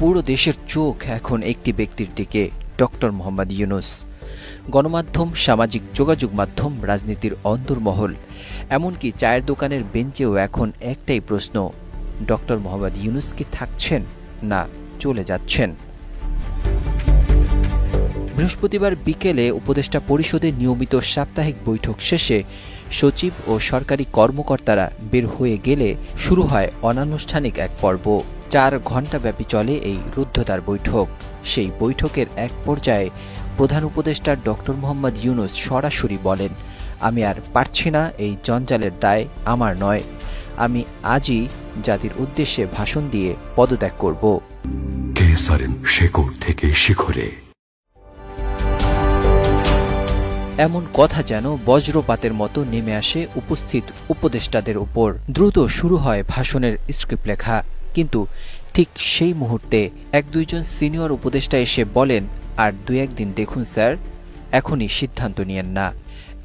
পুরো দেশের চোখ এখন একটি ব্যক্তির দিকে, ডক্টর মোহাম্মদ ইউনূস। গণমাধ্যম, সামাজিক যোগাযোগ মাধ্যম, রাজনীতির অন্তর্মহল, এমনকি চায়ের দোকানের বেঞ্চেও এখন একটাই প্রশ্ন, ডক্টর মোহাম্মদ ইউনূস কি থাকছেন না চলে যাচ্ছেন? বৃহস্পতিবার বিকেলে উপদেষ্টা পরিষদের নিয়মিত সাপ্তাহিক বৈঠক শেষে সচিব ও সরকারি কর্মকর্তারা বের হয়ে গেলে শুরু হয় অনানুষ্ঠানিক এক পর্ব। 4 ঘণ্টাব্যাপী চলে এই রুদ্ধদ্বার বৈঠক। সেই বৈঠকের এক পর্যায়ে প্রধান উপদেষ্টা ডক্টর মোহাম্মদ ইউনূস সরাসরি বলেন, আমি আর পারছি না, এই জঞ্জালের দায় আমার নয়, আমি আজই জাতির উদ্দেশ্যে ভাষণ দিয়ে পদত্যাগ করব। শেকড় থেকে শিখরে এমন কথা যেন বজ্রপাতের মতো নেমে আসে উপস্থিত উপদেষ্টাদের উপর। দ্রুত শুরু হয় ভাষণের স্ক্রিপ্ট লেখা, কিন্তু ঠিক সেই মুহূর্তে 1-2 সিনিয়র উপদেষ্টা এসে বলেন, আর 2-1 দিন দেখুন স্যার, এখনই সিদ্ধান্ত নিয়েন না।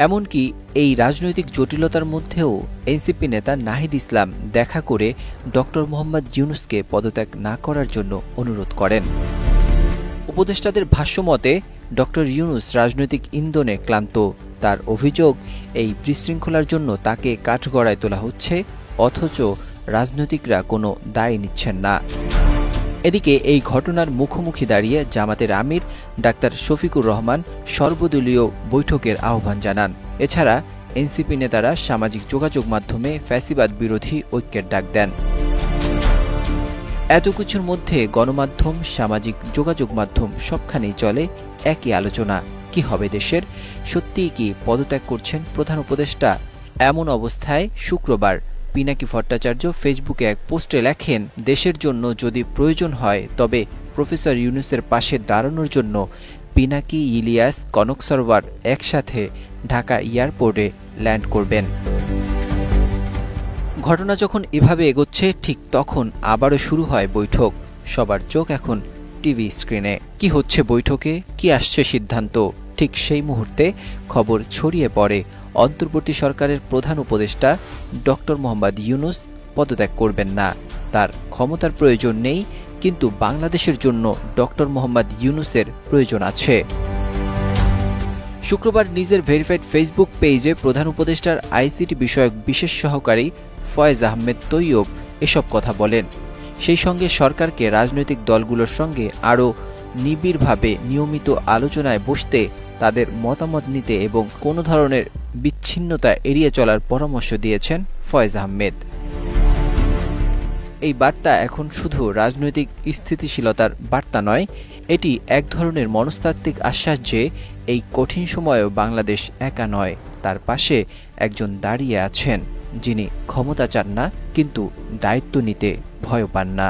এমনকি এই রাজনৈতিক জটিলতার মধ্যেও এনসিপি নেতা নাহিদ ইসলাম দেখা করে ডক্টর মোহাম্মদ ইউনূসকে পদত্যাগ না করার জন্য অনুরোধ করেন। উপদেষ্টাদের ভাষ্যমতে ডক্টর ইউনূস রাজনৈতিক ইন্ধনে ক্লান্ত। তার অভিযোগ, এই বিশৃঙ্খলার জন্য তাকে কাঠগড়ায় তোলা হচ্ছে, অথচ রাজনৈতিকরা কোনো দায় নিচ্ছেন না। এদিকে এই ঘটনার মুখোমুখি দাঁড়িয়ে জামাতের আমির ডাক্তার শফিকুর রহমান সর্বদলীয় বৈঠকের আহ্বান জানান। এছাড়া এনসিপি নেতারা সামাজিক যোগাযোগ মাধ্যমে ফ্যাসিবাদ বিরোধী ঐক্যের ডাক দেন। এত কিছুর মধ্যে গণমাধ্যম, সামাজিক যোগাযোগ মাধ্যম সবখানেই চলে একই আলোচনা, কি হবে দেশের? সত্যিই কি পদত্যাগ করছেন প্রধান উপদেষ্টা? এমন অবস্থায় শুক্রবার পিনাকি ভট্টাচার্য ফেসবুকে এক পোস্টে লেখেন, দেশের জন্য যদি প্রয়োজন হয় তবে প্রফেসর ইউনূসের পাশে দাঁড়ানোর জন্য পিনাকি, ইলিয়াস, কনক সরোয়ার একসাথে ঢাকা এয়ারপোর্টে ল্যান্ড করবেন। ঘটনা যখন এভাবে এগোচ্ছে, ঠিক তখন আবারও শুরু হয় বৈঠক। সবার চোখ এখন টিভি স্ক্রিনে। কি হচ্ছে বৈঠকে, কি আসছে সিদ্ধান্ত? ঠিক সেই মুহূর্তে খবর ছড়িয়ে পড়ে অন্তর্বর্তী সরকারের প্রধান উপদেষ্টা ডক্টর মোহাম্মদ ইউনূস পদত্যাগ করবেন না, তার ক্ষমতার প্রয়োজন নেই, কিন্তু বাংলাদেশের জন্য ডক্টর মোহাম্মদ ইউনূসের প্রয়োজন আছে। শুক্রবার নিজের ভেরিফাইড ফেসবুক পেজে প্রধান উপদেষ্টার আইসিটি বিষয়ক বিশেষ সহকারী ফয়েজ আহমেদ তৈয়ব এসব কথা বলেন। সেই সঙ্গে সরকারকে রাজনৈতিক দলগুলোর সঙ্গে আরও নিবিড়ভাবে নিয়মিত আলোচনায় বসতে, তাদের মতামত নিতে এবং কোনো ধরনের বিচ্ছিন্নতা এড়িয়ে চলার পরামর্শ দিয়েছেন ফয়েজ আহমেদ। এই বার্তা এখন শুধু রাজনৈতিক স্থিতিশীলতার বার্তা নয়, এটি এক ধরনের মনস্তাত্ত্বিক আশ্বাস যে এই কঠিন সময়েও বাংলাদেশ একা নয়, তার পাশে একজন দাঁড়িয়ে আছেন যিনি ক্ষমতা চান না, কিন্তু দায়িত্ব নিতে ভয় পান না।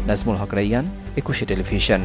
নাজমুল হক রাইয়ান, 21 টেলিভিশন।